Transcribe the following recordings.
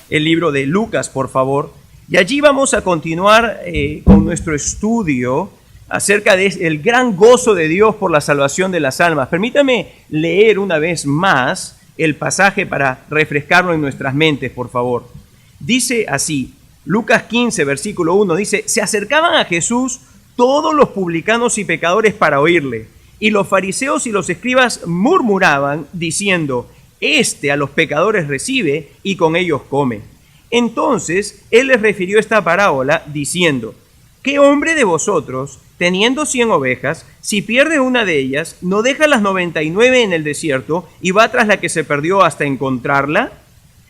el libro de Lucas, por favor. Y allí vamos a continuar con nuestro estudio acerca del gran gozo de Dios por la salvación de las almas. Permítame leer una vez más el pasaje para refrescarlo en nuestras mentes, por favor. Dice así, Lucas 15, versículo 1, dice: se acercaban a Jesús todos los publicanos y pecadores para oírle, y los fariseos y los escribas murmuraban, diciendo: este a los pecadores recibe y con ellos come. Entonces él les refirió esta parábola diciendo: ¿qué hombre de vosotros, teniendo 100 ovejas, si pierde una de ellas, no deja las 99 en el desierto y va tras la que se perdió hasta encontrarla?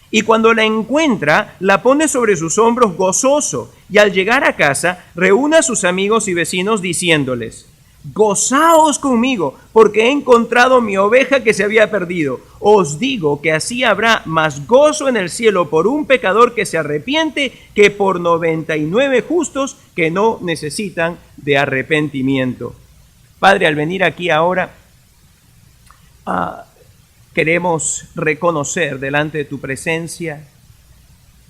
Y cuando la encuentra, la pone sobre sus hombros gozoso, y al llegar a casa, reúne a sus amigos y vecinos diciéndoles: gozaos conmigo, porque he encontrado mi oveja que se había perdido. Os digo que así habrá más gozo en el cielo por un pecador que se arrepiente que por 99 justos que no necesitan de arrepentimiento. Padre, al venir aquí ahora, queremos reconocer delante de tu presencia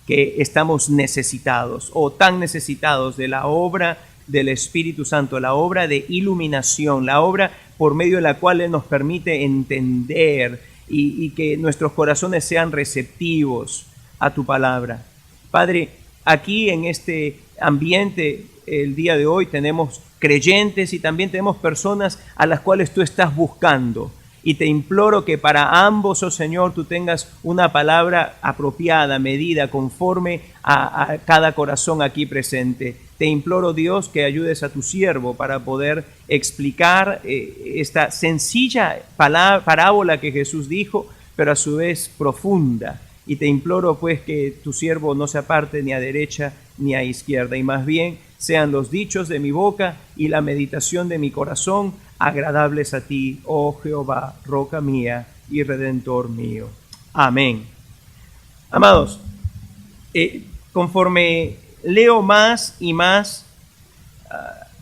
que estamos necesitados, o tan necesitados de la obra del Espíritu Santo, la obra de iluminación, la obra por medio de la cual Él nos permite entender y que nuestros corazones sean receptivos a tu palabra. Padre, aquí en este ambiente el día de hoy tenemos creyentes y también tenemos personas a las cuales tú estás buscando. Y te imploro que para ambos, oh Señor, tú tengas una palabra apropiada, medida, conforme a cada corazón aquí presente. Te imploro, Dios, que ayudes a tu siervo para poder explicar esta sencilla parábola que Jesús dijo, pero a su vez profunda. Y te imploro, pues, que tu siervo no se aparte ni a derecha ni a izquierda, y más bien sean los dichos de mi boca y la meditación de mi corazón agradables a ti, oh Jehová, roca mía y redentor mío. Amén. Amados, conforme leo más y más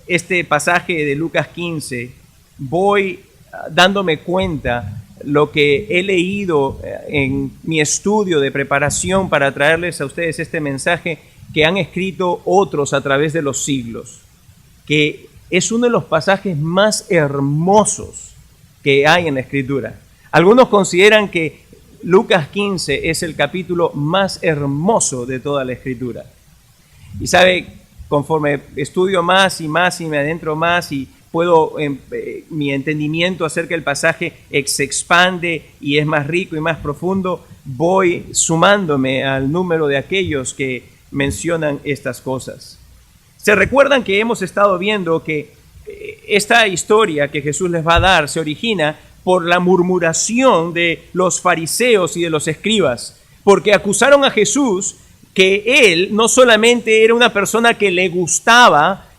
este pasaje de Lucas 15, voy dándome cuenta lo que he leído en mi estudio de preparación para traerles a ustedes este mensaje que han escrito otros a través de los siglos, que es uno de los pasajes más hermosos que hay en la Escritura. Algunos consideran que Lucas 15 es el capítulo más hermoso de toda la Escritura. Y sabe, conforme estudio más y me adentro más y puedo, mi entendimiento acerca del pasaje se expande y es más rico y más profundo, voy sumándome al número de aquellos que mencionan estas cosas. Se recuerdan que hemos estado viendo que esta historia que Jesús les va a dar se origina por la murmuración de los fariseos y de los escribas, porque acusaron a Jesús que él no solamente era una persona que le gustaba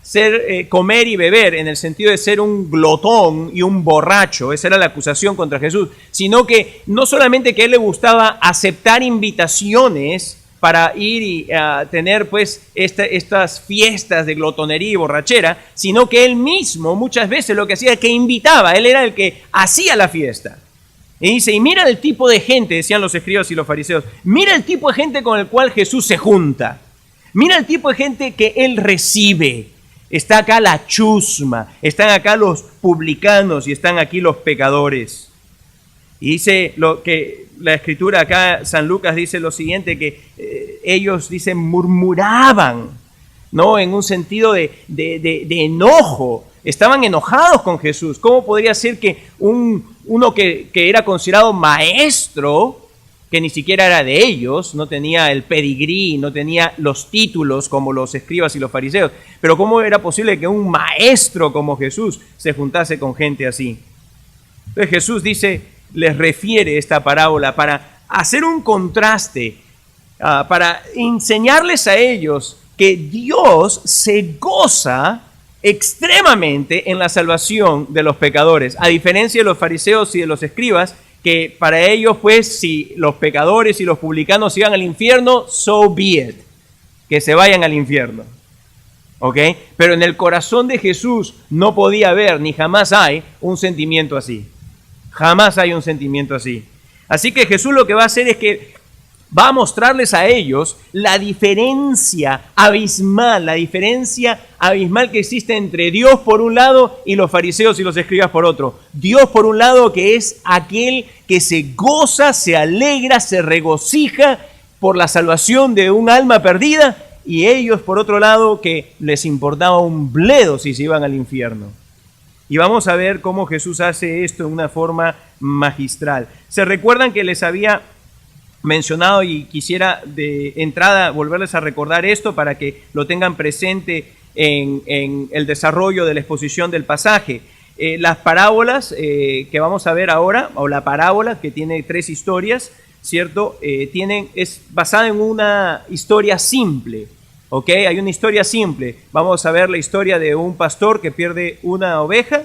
comer y beber, en el sentido de ser un glotón y un borracho, esa era la acusación contra Jesús, sino que no solamente que a él le gustaba aceptar invitaciones para ir y tener pues estas fiestas de glotonería y borrachera, sino que él mismo muchas veces lo que hacía es que invitaba, él era el que hacía la fiesta. Y dice, y mira el tipo de gente, decían los escribas y los fariseos, mira el tipo de gente con el cual Jesús se junta, mira el tipo de gente que él recibe. Está acá la chusma, están acá los publicanos y están aquí los pecadores. Y dice lo que la escritura acá, San Lucas dice lo siguiente, que ellos dicen murmuraban, ¿no? En un sentido de enojo, estaban enojados con Jesús. ¿Cómo podría ser que uno que era considerado maestro, que ni siquiera era de ellos, no tenía el pedigrí, no tenía los títulos como los escribas y los fariseos, pero cómo era posible que un maestro como Jesús se juntase con gente así? Entonces Jesús les refiere esta parábola para hacer un contraste, para enseñarles a ellos que Dios se goza extremadamente en la salvación de los pecadores, a diferencia de los fariseos y de los escribas, que para ellos, pues, si los pecadores y los publicanos iban al infierno, so be it, que se vayan al infierno, ¿ok? Pero en el corazón de Jesús no podía haber, ni jamás hay, un sentimiento así. Jamás hay un sentimiento así. Así que Jesús lo que va a hacer es que va a mostrarles a ellos la diferencia abismal que existe entre Dios por un lado y los fariseos y los escribas por otro. Dios por un lado, que es aquel que se goza, se alegra, se regocija por la salvación de un alma perdida, y ellos por otro lado, que les importaba un bledo si se iban al infierno. Y vamos a ver cómo Jesús hace esto de una forma magistral. ¿Se recuerdan que les había mencionado, y quisiera de entrada volverles a recordar esto para que lo tengan presente en el desarrollo de la exposición del pasaje? Las parábolas que vamos a ver ahora, o la parábola que tiene 3 historias, ¿cierto? Es basada en una historia simple, ¿ok? Hay una historia simple. Vamos a ver la historia de un pastor que pierde una oveja,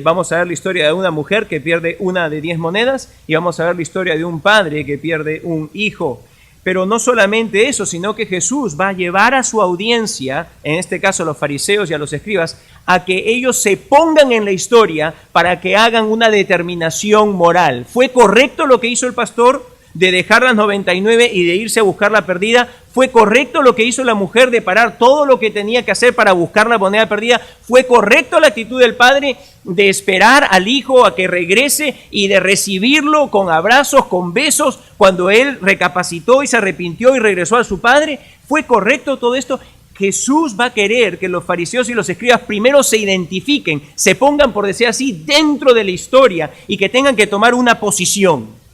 vamos a ver la historia de una mujer que pierde una de 10 monedas, y vamos a ver la historia de un padre que pierde un hijo. Pero no solamente eso, sino que Jesús va a llevar a su audiencia, en este caso a los fariseos y a los escribas, a que ellos se pongan en la historia para que hagan una determinación moral. ¿Fue correcto lo que hizo el pastor de dejar las 99 y de irse a buscar la perdida? ¿Fue correcto lo que hizo la mujer de parar todo lo que tenía que hacer para buscar la moneda perdida? ¿Fue correcto la actitud del padre de esperar al hijo a que regrese y de recibirlo con abrazos, con besos, cuando él recapacitó y se arrepintió y regresó a su padre? ¿Fue correcto todo esto? Jesús va a querer que los fariseos y los escribas primero se identifiquen, se pongan, por decir así, dentro de la historia y que tengan que tomar una posición.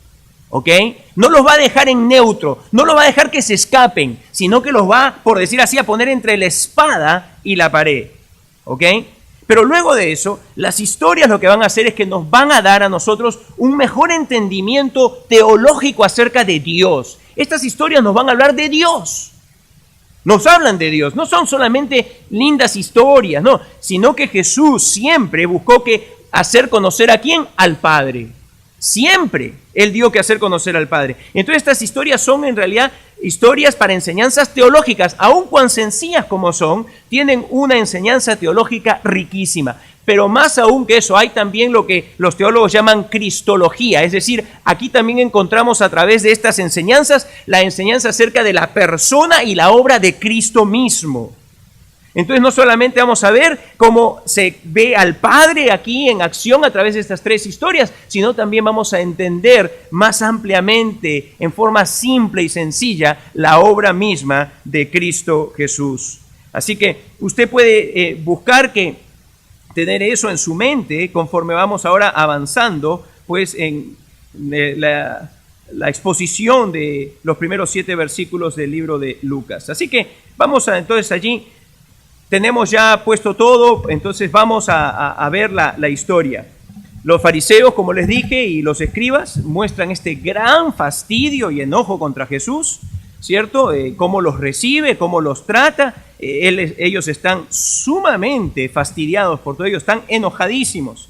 ¿Ok? No los va a dejar en neutro, no los va a dejar que se escapen, sino que los va, por decir así, a poner entre la espada y la pared. ¿Ok? Pero luego de eso, las historias lo que van a hacer es que nos van a dar a nosotros un mejor entendimiento teológico acerca de Dios. Estas historias nos van a hablar de Dios. Nos hablan de Dios, no son solamente lindas historias, no, sino que Jesús siempre buscó hacer conocer ¿a quién? Al Padre. Siempre Él dio que hacer conocer al Padre. Entonces estas historias son en realidad historias para enseñanzas teológicas, aun cuán sencillas como son, tienen una enseñanza teológica riquísima. Pero más aún que eso, hay también lo que los teólogos llaman cristología, es decir, aquí también encontramos a través de estas enseñanzas la enseñanza acerca de la persona y la obra de Cristo mismo. Entonces no solamente vamos a ver cómo se ve al Padre aquí en acción a través de estas 3 historias, sino también vamos a entender más ampliamente, en forma simple y sencilla, la obra misma de Cristo Jesús. Así que usted puede buscar tener eso en su mente conforme vamos ahora avanzando pues en la exposición de los primeros 7 versículos del libro de Lucas. Así que vamos entonces allí. Tenemos ya puesto todo, entonces vamos a ver la historia. Los fariseos, como les dije, y los escribas muestran este gran fastidio y enojo contra Jesús, ¿cierto? Cómo los recibe, cómo los trata. Ellos están sumamente fastidiados por todo ello, están enojadísimos.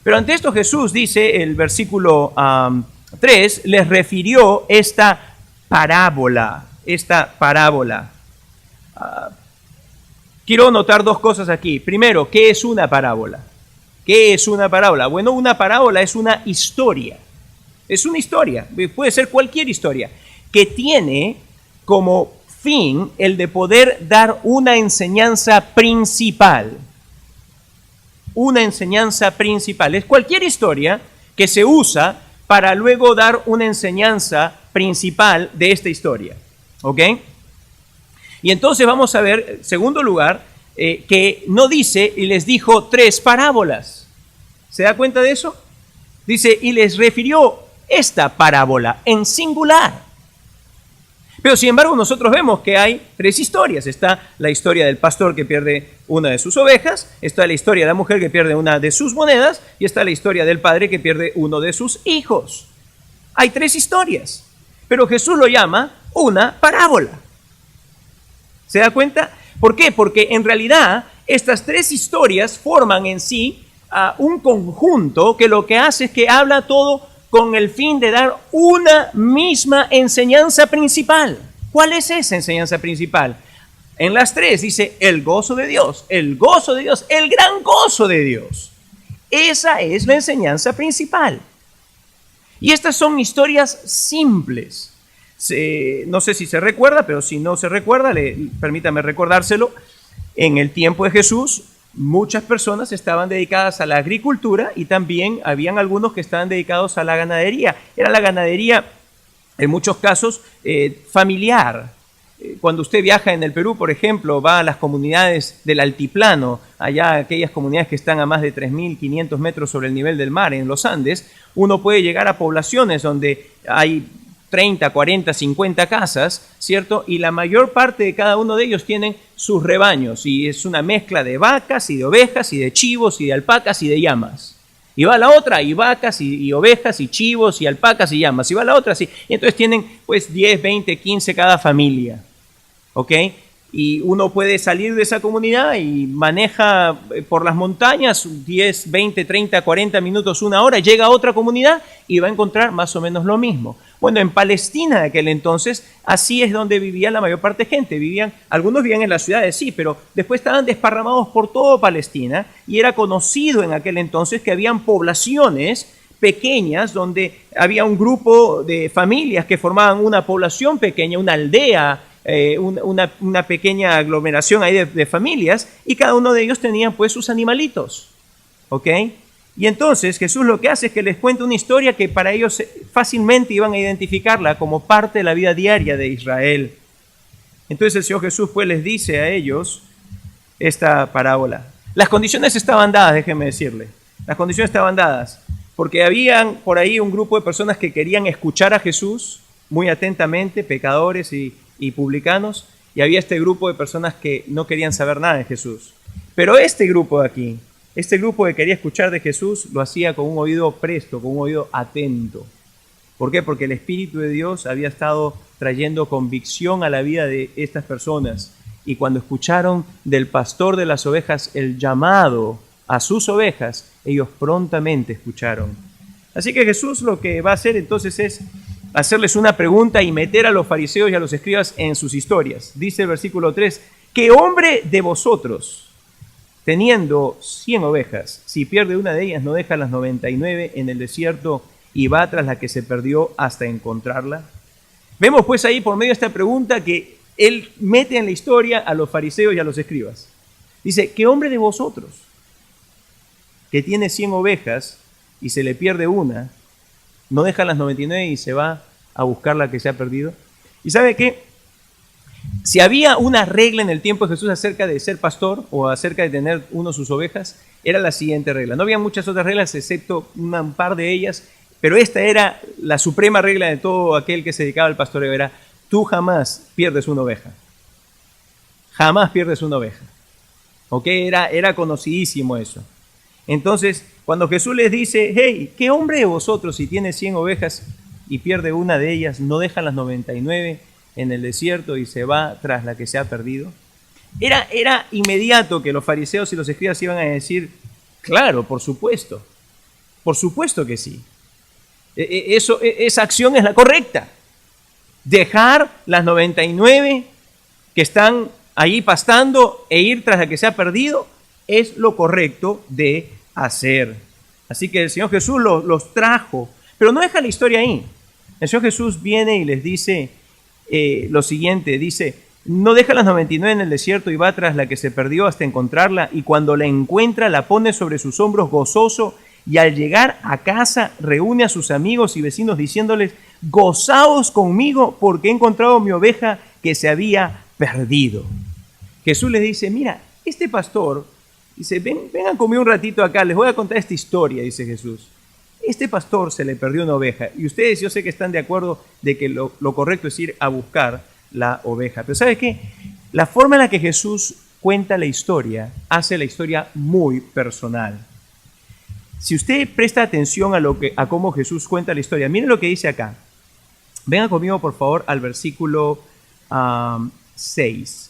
Pero ante esto Jesús dice, el versículo 3, les refirió esta parábola. Quiero notar 2 cosas aquí. Primero, ¿qué es una parábola? ¿Qué es una parábola? Bueno, una parábola es una historia. Es una historia, puede ser cualquier historia, que tiene como fin el de poder dar una enseñanza principal. Una enseñanza principal. Es cualquier historia que se usa para luego dar una enseñanza principal de esta historia. ¿Ok? Y entonces vamos a ver, en segundo lugar, que no dice y les dijo 3 parábolas. ¿Se da cuenta de eso? Dice, y les refirió esta parábola en singular. Pero sin embargo nosotros vemos que hay 3 historias. Está la historia del pastor que pierde una de sus ovejas, está la historia de la mujer que pierde una de sus monedas, y está la historia del padre que pierde uno de sus hijos. Hay 3 historias, pero Jesús lo llama una parábola. ¿Se da cuenta? ¿Por qué? Porque en realidad estas 3 historias forman en sí un conjunto que lo que hace es que habla todo con el fin de dar una misma enseñanza principal. ¿Cuál es esa enseñanza principal? En las 3 dice el gozo de Dios, el gozo de Dios, el gran gozo de Dios. Esa es la enseñanza principal. Y estas son historias simples. No sé si se recuerda, pero si no se recuerda, permítame recordárselo. En el tiempo de Jesús, muchas personas estaban dedicadas a la agricultura y también habían algunos que estaban dedicados a la ganadería. Era la ganadería, en muchos casos, familiar. Cuando usted viaja en el Perú, por ejemplo, va a las comunidades del altiplano, allá aquellas comunidades que están a más de 3.500 metros sobre el nivel del mar en los Andes, uno puede llegar a poblaciones donde hay 30, 40, 50 casas, ¿cierto? Y la mayor parte de cada uno de ellos tienen sus rebaños y es una mezcla de vacas y de ovejas y de chivos y de alpacas y de llamas. Y va a la otra, y vacas, y ovejas, y chivos, y alpacas, y llamas. Y va a la otra, sí. Y entonces tienen pues 10, 20, 15 cada familia. ¿Ok? Y uno puede salir de esa comunidad y maneja por las montañas 10, 20, 30, 40 minutos, una hora, llega a otra comunidad y va a encontrar más o menos lo mismo. Bueno, en Palestina de aquel entonces, así es donde vivía la mayor parte de gente. Algunos vivían en las ciudades, sí, pero después estaban desparramados por toda Palestina y era conocido en aquel entonces que habían poblaciones pequeñas donde había un grupo de familias que formaban una población pequeña, una aldea, una pequeña aglomeración ahí de familias y cada uno de ellos tenía pues sus animalitos, ¿ok? Y entonces Jesús lo que hace es que les cuenta una historia que para ellos fácilmente iban a identificarla como parte de la vida diaria de Israel. Entonces el Señor Jesús pues les dice a ellos esta parábola. Las condiciones estaban dadas, déjenme decirle, las condiciones estaban dadas porque habían por ahí un grupo de personas que querían escuchar a Jesús muy atentamente, pecadores y publicanos, y había este grupo de personas que no querían saber nada de Jesús. Pero este grupo de aquí, este grupo que quería escuchar de Jesús, lo hacía con un oído presto, con un oído atento. ¿Por qué? Porque el Espíritu de Dios había estado trayendo convicción a la vida de estas personas. Y cuando escucharon del pastor de las ovejas el llamado a sus ovejas, ellos prontamente escucharon. Así que Jesús lo que va a hacer entonces es hacerles una pregunta y meter a los fariseos y a los escribas en sus historias. Dice el versículo 3, ¿qué hombre de vosotros, teniendo 100 ovejas, si pierde una de ellas, no deja las 99 en el desierto y va tras la que se perdió hasta encontrarla? Vemos pues ahí por medio de esta pregunta que él mete en la historia a los fariseos y a los escribas. Dice, ¿qué hombre de vosotros que tiene 100 ovejas y se le pierde una, no deja las 99 y se va a buscar la que se ha perdido? ¿Y sabe qué? Si había una regla en el tiempo de Jesús acerca de ser pastor o acerca de tener uno sus ovejas, era la siguiente regla. No había muchas otras reglas excepto un par de ellas, pero esta era la suprema regla de todo aquel que se dedicaba al pastoreo. Era, tú jamás pierdes una oveja. Jamás pierdes una oveja. ¿Ok? Era conocidísimo eso. Entonces, cuando Jesús les dice, hey, ¿qué hombre de vosotros si tiene 100 ovejas y pierde una de ellas, no deja las 99 en el desierto y se va tras la que se ha perdido? Era inmediato que los fariseos y los escribas iban a decir, claro, por supuesto que sí. Esa acción es la correcta. Dejar las 99 que están ahí pastando e ir tras la que se ha perdido es lo correcto de hacer. Así que el Señor Jesús los trajo, pero no deja la historia ahí. El Señor Jesús viene y les dice lo siguiente, dice, no deja las 99 en el desierto y va tras la que se perdió hasta encontrarla, y cuando la encuentra la pone sobre sus hombros gozoso, y al llegar a casa reúne a sus amigos y vecinos diciéndoles, gozaos conmigo porque he encontrado mi oveja que se había perdido. Jesús les dice, mira, este pastor, dice, vengan conmigo un ratito acá, les voy a contar esta historia, dice Jesús. Este pastor se le perdió una oveja y ustedes yo sé que están de acuerdo de que lo correcto es ir a buscar la oveja. Pero ¿sabe qué? La forma en la que Jesús cuenta la historia hace la historia muy personal. Si usted presta atención a cómo Jesús cuenta la historia, miren lo que dice acá. Vengan conmigo por favor al versículo 6.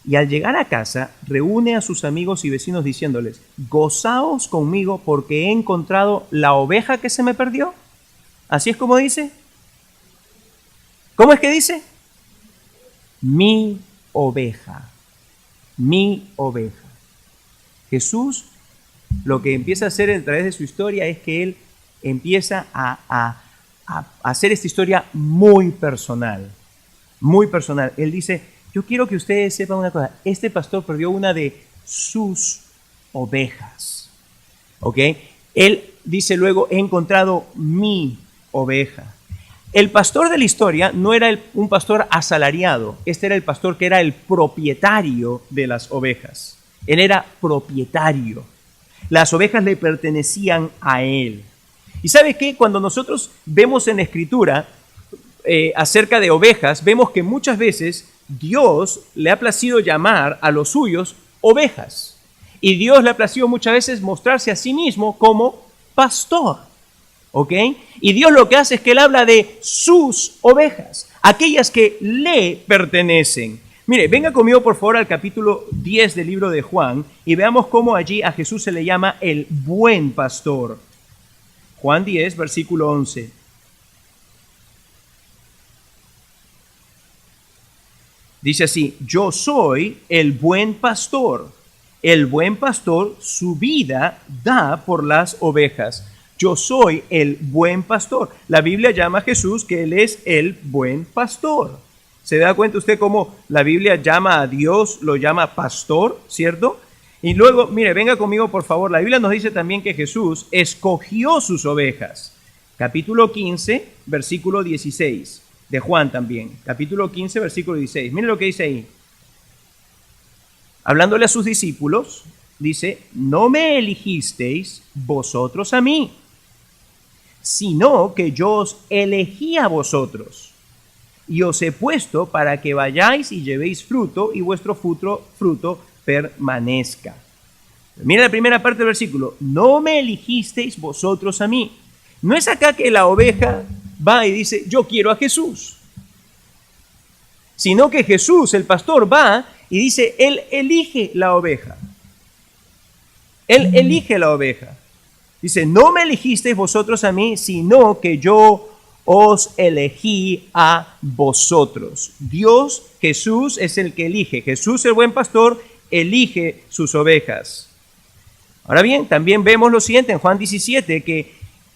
Y al llegar a casa, reúne a sus amigos y vecinos diciéndoles, gozaos conmigo porque he encontrado la oveja que se me perdió. ¿Así es como dice? ¿Cómo es que dice? Mi oveja. Mi oveja. Jesús lo que empieza a hacer a través de su historia es que Él empieza a a hacer esta historia muy personal, muy personal. Él dice, yo quiero que ustedes sepan una cosa, este pastor perdió una de sus ovejas, ¿ok? Él dice luego, he encontrado mi oveja. El pastor de la historia no era un pastor asalariado, este era el pastor que era el propietario de las ovejas. Él era propietario. Las ovejas le pertenecían a él. ¿Y sabe qué? Cuando nosotros vemos en la Escritura acerca de ovejas, vemos que muchas veces Dios le ha placido llamar a los suyos ovejas. Y Dios le ha placido muchas veces mostrarse a sí mismo como pastor. ¿Ok? Y Dios lo que hace es que Él habla de sus ovejas, aquellas que le pertenecen. Mire, venga conmigo por favor al capítulo 10 del libro de Juan y veamos cómo allí a Jesús se le llama el buen pastor. Juan 10, versículo 11. Dice así, yo soy el buen pastor. El buen pastor su vida da por las ovejas. Yo soy el buen pastor. La Biblia llama a Jesús que Él es el buen pastor. ¿Se da cuenta usted cómo la Biblia llama a Dios, lo llama pastor, cierto? Y luego, mire, venga conmigo por favor. La Biblia nos dice también que Jesús escogió sus ovejas. Capítulo 15, versículo 16. De Juan también. Capítulo 15, versículo 16. Mire lo que dice ahí. Hablándole a sus discípulos, dice, no me elegisteis vosotros a mí, sino que yo os elegí a vosotros, y os he puesto para que vayáis y llevéis fruto, y vuestro fruto permanezca. Mira la primera parte del versículo, no me elegisteis vosotros a mí. No es acá que la oveja va y dice, yo quiero a Jesús, sino que Jesús, el pastor, va y dice, Él elige la oveja. Él elige la oveja. Dice, no me elegisteis vosotros a mí, sino que yo os elegí a vosotros. Dios, Jesús es el que elige. Jesús, el buen pastor, elige sus ovejas. Ahora bien, también vemos lo siguiente en Juan 17, que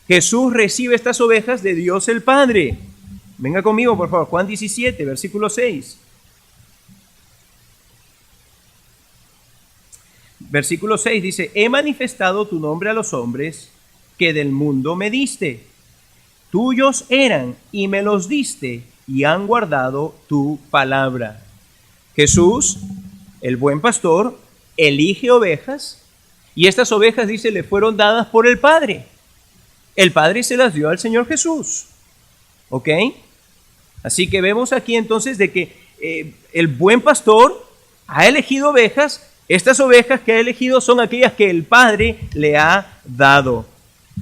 Jesús recibe estas ovejas de Dios el Padre. Venga conmigo, por favor, Juan 17, versículo 6. Versículo 6 dice, he manifestado tu nombre a los hombres que del mundo me diste. Tuyos eran y me los diste y han guardado tu palabra. Jesús, el buen pastor, elige ovejas y estas ovejas, dice, le fueron dadas por el Padre. El Padre se las dio al Señor Jesús. ¿Ok? Así que vemos aquí entonces de que el buen pastor ha elegido ovejas. Estas ovejas que ha elegido son aquellas que el Padre le ha dado.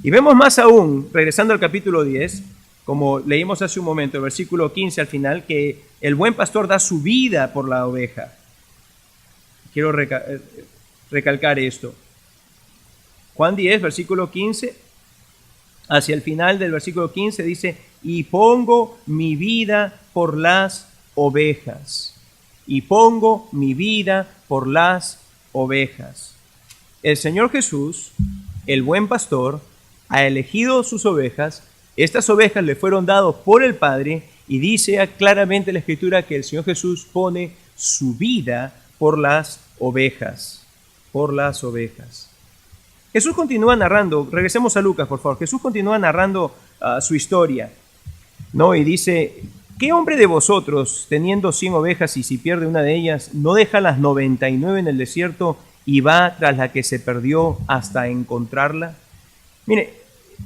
Y vemos más aún, regresando al capítulo 10, como leímos hace un momento, el versículo 15 al final, que el buen pastor da su vida por la oveja. Quiero recalcar esto. Juan 10, versículo 15, hacia el final del versículo 15 dice, y pongo mi vida por las ovejas. Y pongo mi vida por las ovejas. El Señor Jesús, el buen pastor, ha elegido sus ovejas. Estas ovejas le fueron dadas por el Padre y dice claramente la Escritura que el Señor Jesús pone su vida por las ovejas. Por las ovejas. Jesús continúa narrando, regresemos a Lucas por favor, Jesús continúa narrando su historia, ¿no? Y dice, ¿qué hombre de vosotros, teniendo 100 ovejas y si pierde una de ellas, no deja las 99 en el desierto y va tras la que se perdió hasta encontrarla? Mire,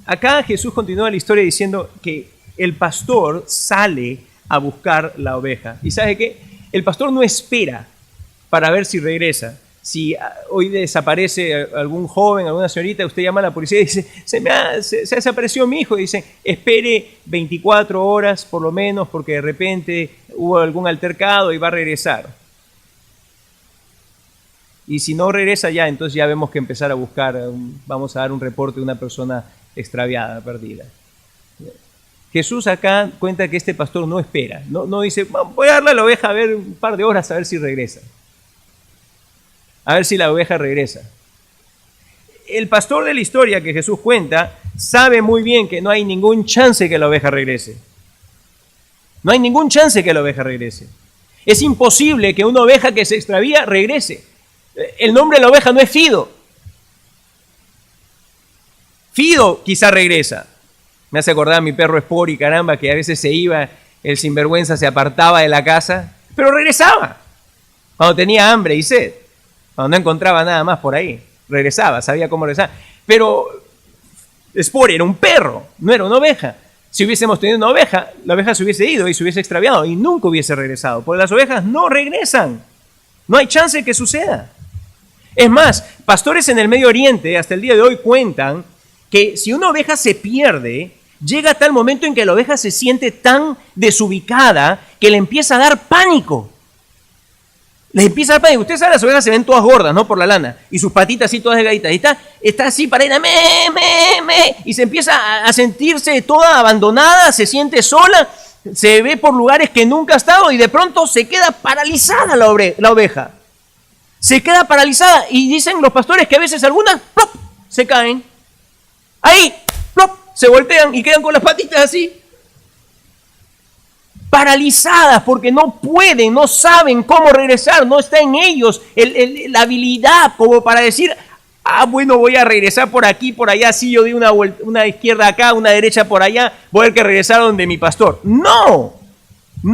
acá Jesús continúa la historia diciendo que el pastor sale a buscar la oveja. ¿Y sabe qué? El pastor no espera para ver si regresa. Si hoy desaparece algún joven, alguna señorita, usted llama a la policía y dice, se desapareció mi hijo. Y dice, espere 24 horas por lo menos porque de repente hubo algún altercado y va a regresar. Y si no regresa ya, entonces ya vemos que empezar a buscar, vamos a dar un reporte de una persona extraviada, perdida. Jesús acá cuenta que este pastor no espera, no dice, voy a darle a la oveja a ver un par de horas a ver si regresa. A ver si la oveja regresa. El pastor de la historia que Jesús cuenta sabe muy bien que no hay ningún chance que la oveja regrese. No hay ningún chance que la oveja regrese. Es imposible que una oveja que se extravía regrese. El nombre de la oveja no es Fido. Fido quizá regresa. Me hace acordar a mi perro Spori, caramba, que a veces se iba, el sinvergüenza se apartaba de la casa, pero regresaba. Cuando tenía hambre y sed. Cuando no encontraba nada más por ahí. Regresaba, sabía cómo regresar. Pero Spori era un perro, no era una oveja. Si hubiésemos tenido una oveja, la oveja se hubiese ido y se hubiese extraviado y nunca hubiese regresado. Porque las ovejas no regresan. No hay chance de que suceda. Es más, pastores en el Medio Oriente hasta el día de hoy cuentan que si una oveja se pierde, llega tal momento en que la oveja se siente tan desubicada que le empieza a dar pánico. Le empieza a dar pánico. Ustedes saben, las ovejas se ven todas gordas, ¿no? Por la lana. Y sus patitas así todas delgaditas. Y está así para ir a y se empieza a sentirse toda abandonada, se siente sola, se ve por lugares que nunca ha estado y de pronto se queda paralizada la oveja. Se queda paralizada y dicen los pastores que a veces algunas ¡plop!, se caen. Ahí, ¡plop!, se voltean y quedan con las patitas así. Paralizadas porque no pueden, no saben cómo regresar, no está en ellos la habilidad como para decir, bueno, voy a regresar por aquí, por allá, sí, yo di una izquierda acá, una derecha por allá, voy a tener que regresar donde mi pastor. No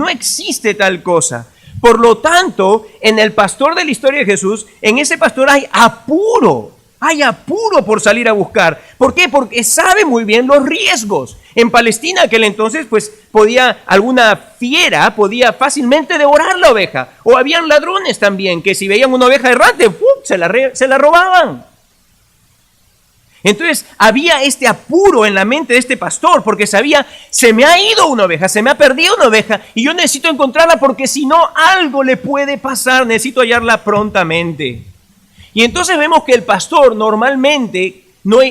existe tal cosa. Por lo tanto, en el pastor de la historia de Jesús, en ese pastor hay apuro por salir a buscar. ¿Por qué? Porque sabe muy bien los riesgos. En Palestina, aquel entonces, pues alguna fiera podía fácilmente devorar la oveja. O habían ladrones también, que si veían una oveja errante, se la robaban. Entonces había este apuro en la mente de este pastor porque sabía, se me ha ido una oveja, se me ha perdido una oveja y yo necesito encontrarla porque si no algo le puede pasar, necesito hallarla prontamente. Y entonces vemos que el pastor normalmente,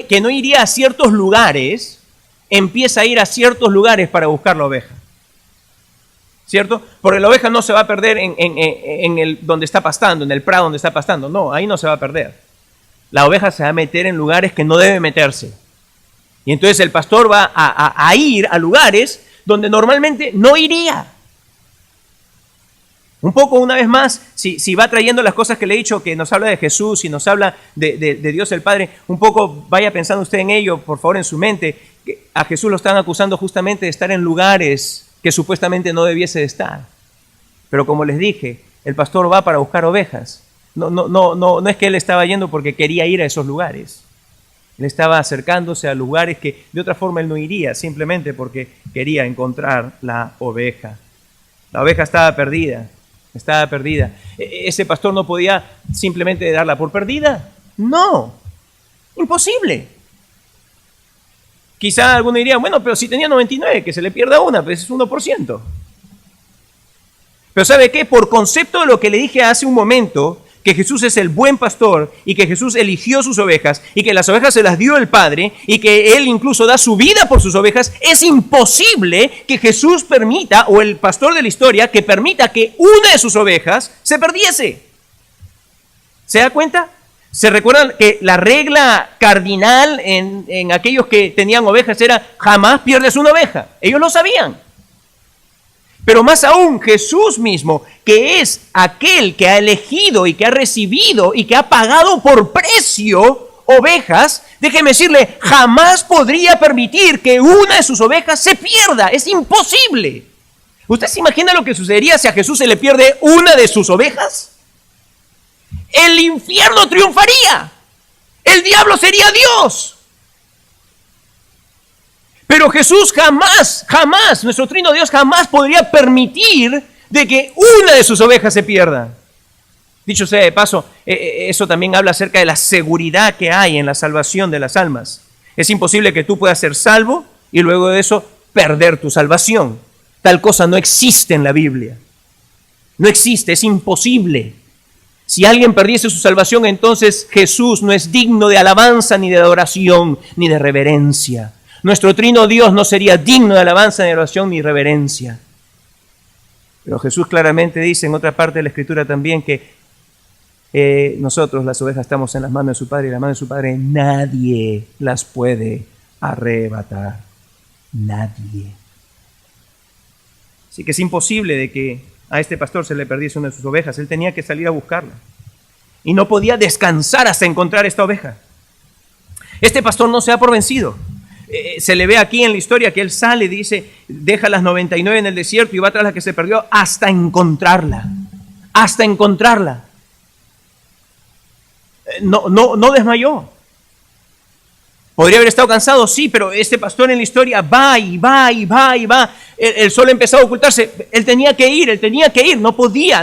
que no iría a ciertos lugares, empieza a ir a ciertos lugares para buscar la oveja. ¿Cierto? Porque la oveja no se va a perder en donde está pastando, en el prado donde está pastando. No, ahí no se va a perder. La oveja se va a meter en lugares que no debe meterse. Y entonces el pastor va a ir a lugares donde normalmente no iría. Un poco, una vez más, si va trayendo las cosas que le he dicho, que nos habla de Jesús y nos habla de Dios el Padre, un poco vaya pensando usted en ello, por favor, en su mente, que a Jesús lo están acusando justamente de estar en lugares que supuestamente no debiese de estar. Pero como les dije, el pastor va para buscar ovejas. No es que él estaba yendo porque quería ir a esos lugares. Él estaba acercándose a lugares que de otra forma él no iría, simplemente porque quería encontrar la oveja. La oveja estaba perdida. Ese pastor no podía simplemente darla por perdida. No, imposible. Quizá alguno diría, bueno, pero si tenía 99, que se le pierda una, pues es 1%. Pero ¿sabe qué? Por concepto de lo que le dije hace un momento, que Jesús es el buen pastor y que Jesús eligió sus ovejas y que las ovejas se las dio el Padre y que Él incluso da su vida por sus ovejas, es imposible que Jesús permita, o el pastor de la historia, que permita que una de sus ovejas se perdiese. ¿Se da cuenta? ¿Se recuerdan que la regla cardinal en aquellos que tenían ovejas era jamás pierdes una oveja? Ellos lo sabían. Pero más aún, Jesús mismo, que es aquel que ha elegido y que ha recibido y que ha pagado por precio ovejas, déjeme decirle, jamás podría permitir que una de sus ovejas se pierda. Es imposible. ¿Usted se imagina lo que sucedería si a Jesús se le pierde una de sus ovejas? El infierno triunfaría. El diablo sería Dios. Pero Jesús jamás, nuestro trino Dios jamás podría permitir de que una de sus ovejas se pierda. Dicho sea de paso, eso también habla acerca de la seguridad que hay en la salvación de las almas. Es imposible que tú puedas ser salvo y luego de eso perder tu salvación. Tal cosa no existe en la Biblia. No existe, es imposible. Si alguien perdiese su salvación, entonces Jesús no es digno de alabanza, ni de adoración, ni de reverencia. Nuestro trino Dios no sería digno de alabanza, ni de adoración, ni reverencia. Pero Jesús claramente dice en otra parte de la Escritura también que nosotros, las ovejas, estamos en las manos de su Padre, y las manos de su Padre nadie las puede arrebatar nadie. Así que es imposible de que a este pastor se le perdiese una de sus ovejas. Él tenía que salir a buscarla. Y no podía descansar hasta encontrar esta oveja. Este pastor no se da por vencido. Se le ve aquí en la historia que él sale, dice, deja las 99 en el desierto y va tras la que se perdió hasta encontrarla. Hasta encontrarla. No desmayó. Podría haber estado cansado, sí, pero este pastor en la historia va y va y va y va. El sol empezó a ocultarse. Él tenía que ir. No podía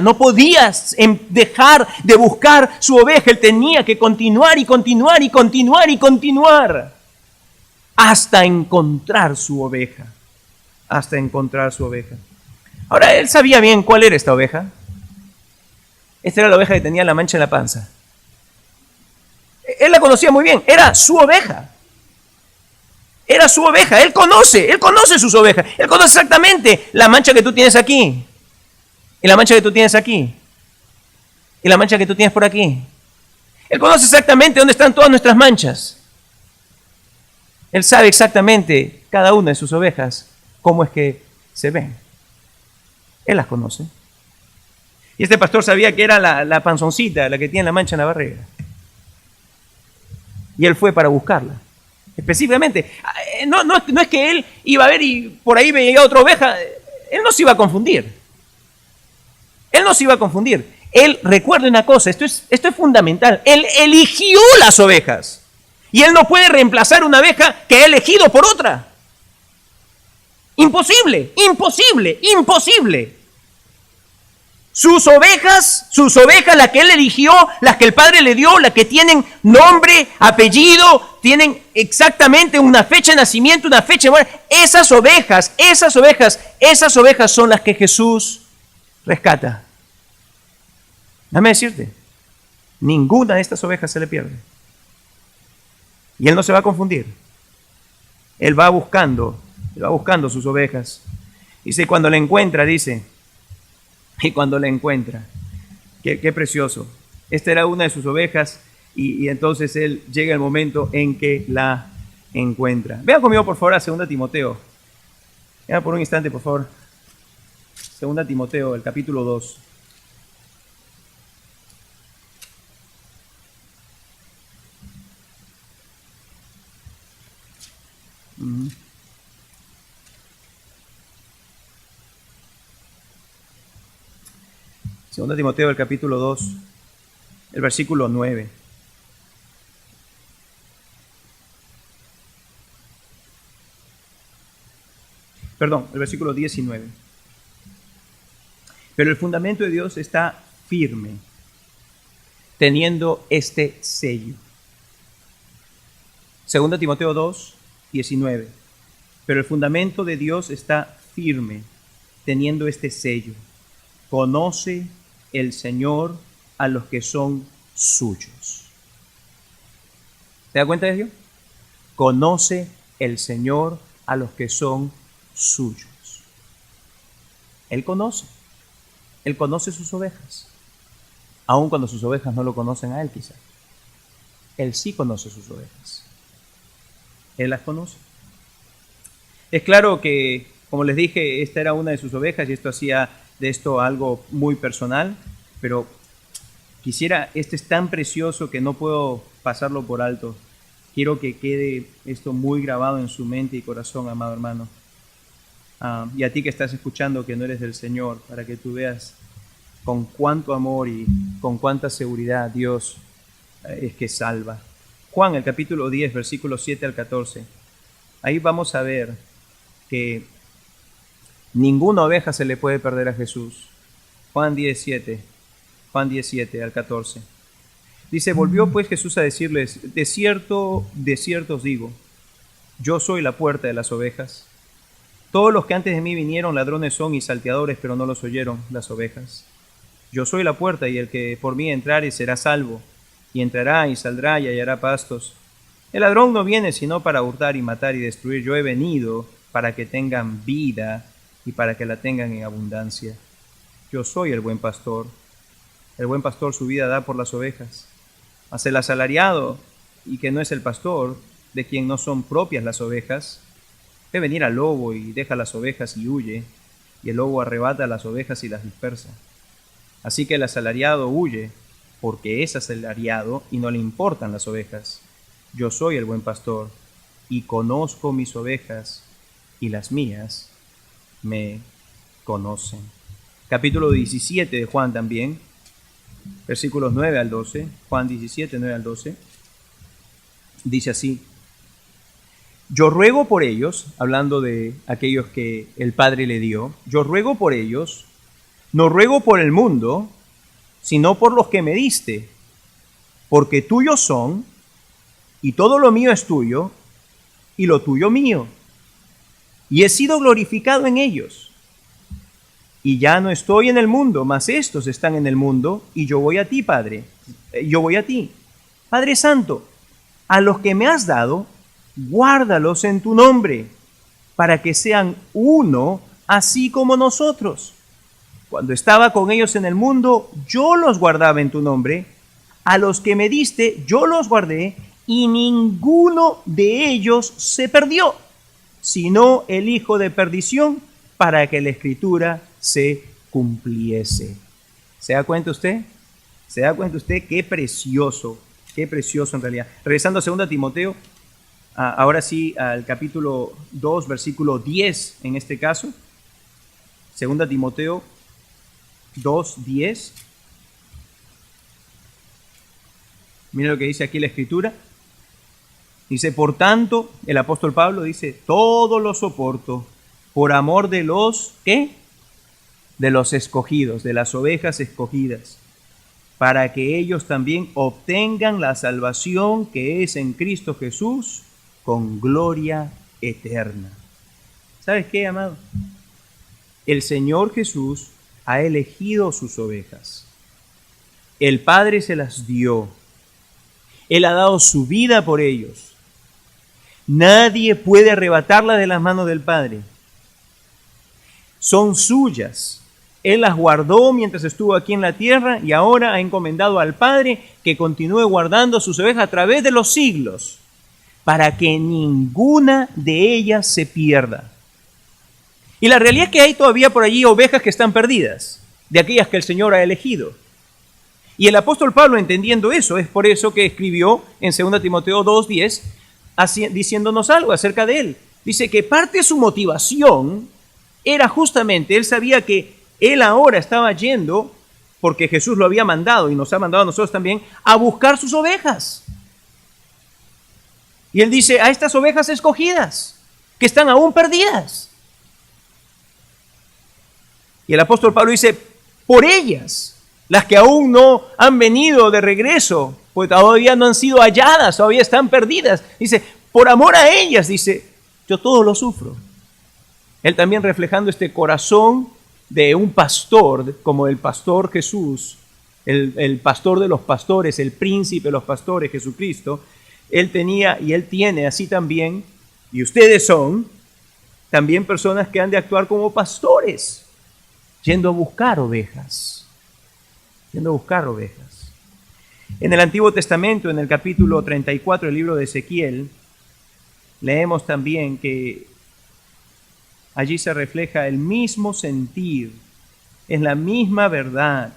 dejar de buscar su oveja. Él tenía que continuar y continuar y continuar y continuar hasta encontrar su oveja. Hasta encontrar su oveja. Ahora, él sabía bien cuál era esta oveja. Esta era la oveja que tenía la mancha en la panza. Él la conocía muy bien. Era su oveja. Era su oveja. Él conoce sus ovejas. Él conoce exactamente la mancha que tú tienes aquí. Y la mancha que tú tienes aquí. Y la mancha que tú tienes por aquí. Él conoce exactamente dónde están todas nuestras manchas. Él sabe exactamente cada una de sus ovejas cómo es que se ven. Él las conoce. Y este pastor sabía que era la panzoncita, la que tiene la mancha en la barriga. Y él fue para buscarla. Específicamente. No es que él iba a ver y por ahí veía otra oveja. Él no se iba a confundir. Él, recuerde una cosa, esto es fundamental. Él eligió las ovejas. Y él no puede reemplazar una oveja que ha elegido por otra. Imposible. Sus ovejas, las que él eligió, las que el Padre le dio, las que tienen nombre, apellido, tienen exactamente una fecha de nacimiento, una fecha de muerte. Esas ovejas son las que Jesús rescata. Déjame decirte, ninguna de estas ovejas se le pierde. Y él no se va a confundir. Él va buscando sus ovejas. Dice, cuando la encuentra, qué precioso. Esta era una de sus ovejas y entonces él llega el momento en que la encuentra. Vean conmigo, por favor, a 2 Timoteo. Vean por un instante, por favor. 2 Timoteo, el capítulo 2. Segunda Timoteo, el capítulo 2, el versículo 9. Perdón, el versículo 19. Pero el fundamento de Dios está firme, teniendo este sello. Segunda Timoteo 2, 19. Pero el fundamento de Dios está firme, teniendo este sello. Conoce el Señor a los que son suyos. ¿Se da cuenta de ello? Conoce el Señor a los que son suyos. Él conoce sus ovejas, aun cuando sus ovejas no lo conocen a él quizá. Él sí conoce sus ovejas. Él las conoce. Es claro que, como les dije, esta era una de sus ovejas y esto hacía de esto algo muy personal, pero este es tan precioso que no puedo pasarlo por alto. Quiero que quede esto muy grabado en su mente y corazón, amado hermano. Y a ti que estás escuchando que no eres del Señor, para que tú veas con cuánto amor y con cuánta seguridad Dios es que salva. Juan, el capítulo 10, versículos 7 al 14. Ahí vamos a ver que ninguna oveja se le puede perder a Jesús. Juan 17 al 14. Dice, volvió pues Jesús a decirles, de cierto os digo, yo soy la puerta de las ovejas. Todos los que antes de mí vinieron ladrones son y salteadores, pero no los oyeron las ovejas. Yo soy la puerta, y el que por mí entrare será salvo, y entrará y saldrá y hallará pastos. El ladrón no viene sino para hurtar y matar y destruir. Yo he venido para que tengan vida y para que la tengan en abundancia. Yo soy el buen pastor. El buen pastor su vida da por las ovejas. Mas el asalariado, y que no es el pastor, de quien no son propias las ovejas, ve venir al lobo y deja las ovejas y huye, y el lobo arrebata las ovejas y las dispersa. Así que el asalariado huye, porque es asalariado y no le importan las ovejas. Yo soy el buen pastor, y conozco mis ovejas, y las mías me conocen. Capítulo 17 de Juan también, versículos 9 al 12, Juan 17, 9 al 12, dice así: yo ruego por ellos, hablando de aquellos que el Padre le dio, yo ruego por ellos, no ruego por el mundo, sino por los que me diste, porque tuyos son, y todo lo mío es tuyo, y lo tuyo mío, y he sido glorificado en ellos. Y ya no estoy en el mundo, mas estos están en el mundo, y yo voy a ti, Padre, yo voy a ti. Padre Santo, a los que me has dado, guárdalos en tu nombre, para que sean uno, así como nosotros. Cuando estaba con ellos en el mundo, yo los guardaba en tu nombre. A los que me diste, yo los guardé, y ninguno de ellos se perdió, sino el hijo de perdición, para que la Escritura se cumpliese. ¿Se da cuenta usted? ¿Se da cuenta usted qué precioso en realidad? Regresando a 2 Timoteo, ahora sí al capítulo 2, versículo 10 en este caso. 2 Timoteo 2, 10. Mira lo que dice aquí la Escritura. Dice, por tanto, el apóstol Pablo dice, todo lo soporto por amor de los, ¿qué? De los escogidos, de las ovejas escogidas, para que ellos también obtengan la salvación que es en Cristo Jesús con gloria eterna. ¿Sabes qué, amado? El Señor Jesús ha elegido sus ovejas. El Padre se las dio. Él ha dado su vida por ellos. Nadie puede arrebatarla de las manos del Padre. Son suyas. Él las guardó mientras estuvo aquí en la tierra y ahora ha encomendado al Padre que continúe guardando sus ovejas a través de los siglos, para que ninguna de ellas se pierda. Y la realidad es que hay todavía por allí ovejas que están perdidas, de aquellas que el Señor ha elegido. Y el apóstol Pablo, entendiendo eso, es por eso que escribió en 2 Timoteo 2:10, diciéndonos algo acerca de él. Dice que parte de su motivación era justamente, él sabía que él ahora estaba yendo, porque Jesús lo había mandado y nos ha mandado a nosotros también, a buscar sus ovejas. Y él dice, a estas ovejas escogidas, que están aún perdidas. Y el apóstol Pablo dice, por ellas, las que aún no han venido de regreso, pues todavía no han sido halladas, todavía están perdidas. Dice, por amor a ellas, dice, yo todo lo sufro. Él también reflejando este corazón de un pastor, como el pastor Jesús, el pastor de los pastores, el príncipe de los pastores, Jesucristo. Él tenía y él tiene así también, y ustedes son también personas que han de actuar como pastores, yendo a buscar ovejas. Yendo a buscar ovejas. En el Antiguo Testamento, en el capítulo 34 del libro de Ezequiel, leemos también que allí se refleja el mismo sentir, es la misma verdad.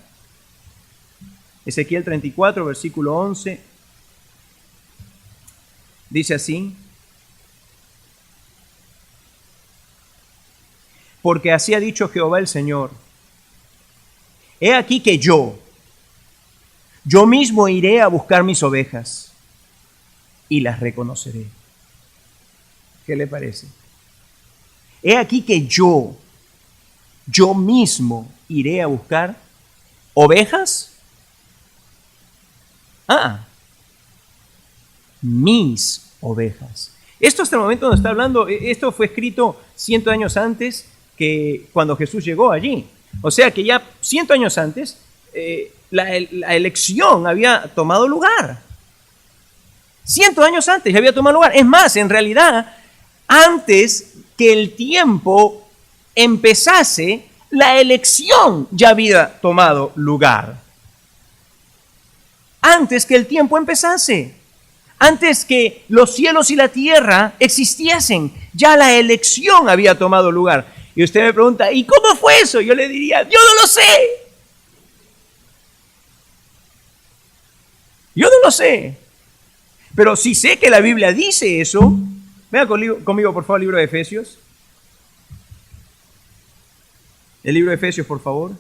Ezequiel 34, versículo 11, dice así, porque así ha dicho Jehová el Señor, he aquí que yo mismo iré a buscar mis ovejas y las reconoceré. ¿Qué le parece? He aquí que yo mismo iré a buscar ovejas. Mis ovejas. Esto hasta el momento nos está hablando, esto fue escrito 100 años antes que cuando Jesús llegó allí. O sea que ya 100 años antes la elección había tomado lugar. 100 años antes ya había tomado lugar. Es más, en realidad, antes que el tiempo empezase, la elección ya había tomado lugar. Antes que el tiempo empezase. Antes que los cielos y la tierra existiesen, ya la elección había tomado lugar. Y usted me pregunta, ¿y cómo fue eso? Yo le diría, yo no lo sé. Yo no lo sé. Pero sí sé que la Biblia dice eso. Vean conmigo, por favor, el libro de Efesios. El libro de Efesios, por favor.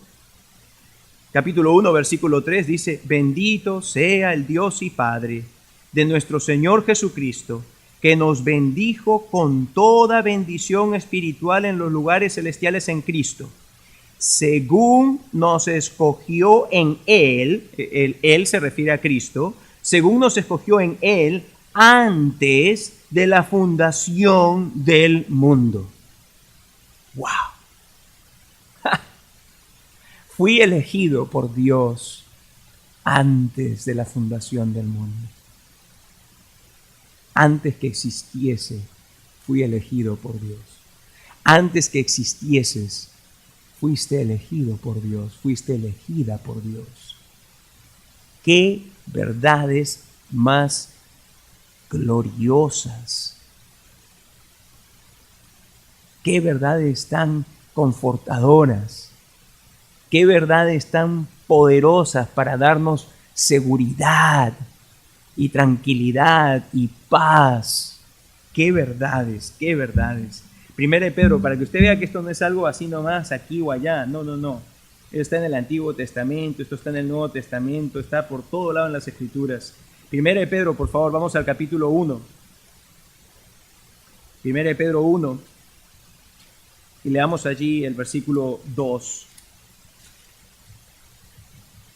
Capítulo 1, versículo 3 dice, bendito sea el Dios y Padre de nuestro Señor Jesucristo, que nos bendijo con toda bendición espiritual en los lugares celestiales en Cristo, según nos escogió en Él, Él se refiere a Cristo, según nos escogió en Él antes de la fundación del mundo. ¡Wow! Fui elegido por Dios antes de la fundación del mundo. Antes que existiese, fui elegido por Dios. Antes que existieses, fuiste elegido por Dios, fuiste elegida por Dios. Qué verdades más gloriosas. Qué verdades tan confortadoras. Qué verdades tan poderosas para darnos seguridad y tranquilidad y paz. Qué verdades, qué verdades. Primera de Pedro, para que usted vea que esto no es algo así nomás aquí o allá. No, no, no. Esto está en el Antiguo Testamento, esto está en el Nuevo Testamento, está por todo lado en las Escrituras. Primera de Pedro, por favor, vamos al capítulo 1. Primera de Pedro 1. Y leamos allí el versículo 2.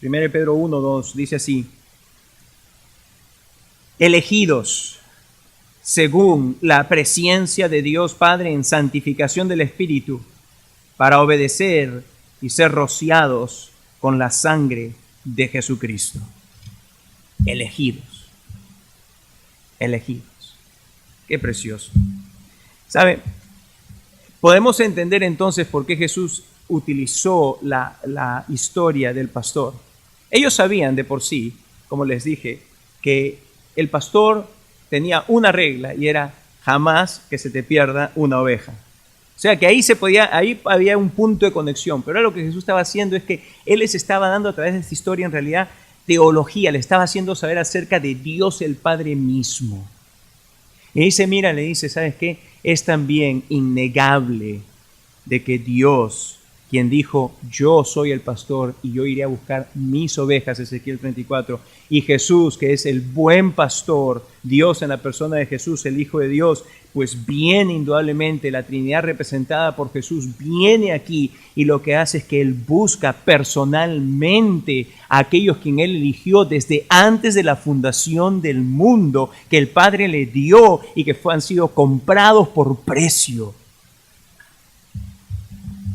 Primera de Pedro 1, 2, dice así. Elegidos según la presencia de Dios Padre en santificación del Espíritu, para obedecer y ser rociados con la sangre de Jesucristo. Elegidos. Elegidos. Qué precioso. ¿Sabe? Podemos entender entonces por qué Jesús utilizó la historia del pastor. Ellos sabían de por sí, como les dije, que el pastor tenía una regla y era jamás que se te pierda una oveja. O sea que ahí había un punto de conexión, pero lo que Jesús estaba haciendo es que Él les estaba dando a través de esta historia en realidad teología, le estaba haciendo saber acerca de Dios el Padre mismo. Y dice, mira, le dice, ¿sabes qué? Es también innegable de que Dios, quien dijo, yo soy el pastor y yo iré a buscar mis ovejas, Ezequiel 34, y Jesús, que es el buen pastor, Dios en la persona de Jesús, el Hijo de Dios, pues viene indudablemente la Trinidad representada por Jesús, viene aquí y lo que hace es que Él busca personalmente a aquellos quien Él eligió desde antes de la fundación del mundo, que el Padre le dio y que han sido comprados por precio.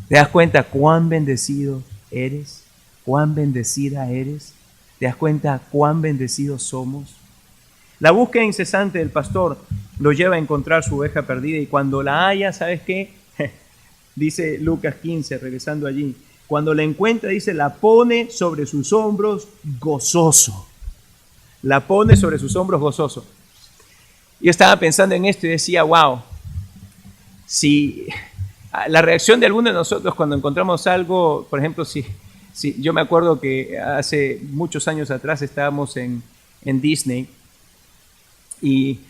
¿Te das cuenta cuán bendecido eres? ¿Cuán bendecida eres? ¿Te das cuenta cuán bendecidos somos? La búsqueda incesante del pastor lo lleva a encontrar su oveja perdida y cuando la haya, ¿sabes qué? Dice Lucas 15, regresando allí, cuando la encuentra, dice, la pone sobre sus hombros gozoso. La pone sobre sus hombros gozoso. Yo estaba pensando en esto y decía, wow, si la reacción de algunos de nosotros cuando encontramos algo, por ejemplo, si yo me acuerdo que hace muchos años atrás estábamos en Disney y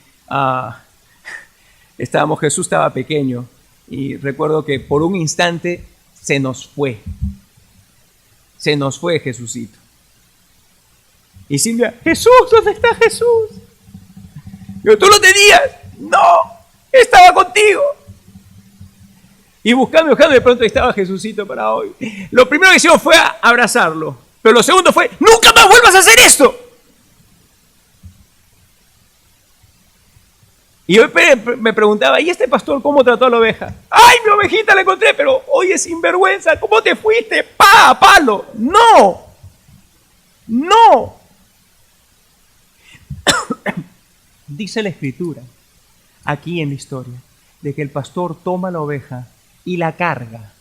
Jesús estaba pequeño y recuerdo que por un instante se nos fue Jesucito. Y Silvia, Jesús, ¿dónde está Jesús? Yo, ¿tú lo tenías? No, estaba contigo. Y buscando, de pronto estaba Jesucito para hoy. Lo primero que hicimos fue abrazarlo, pero lo segundo fue, ¡nunca más vuelvas a hacer esto! Y yo me preguntaba, ¿y este pastor cómo trató a la oveja? ¡Ay, mi ovejita la encontré! Pero, oye, sinvergüenza, ¿cómo te fuiste? ¡Pa, palo! ¡No! ¡No! Dice la Escritura, aquí en la historia, de que el pastor toma la oveja y la carga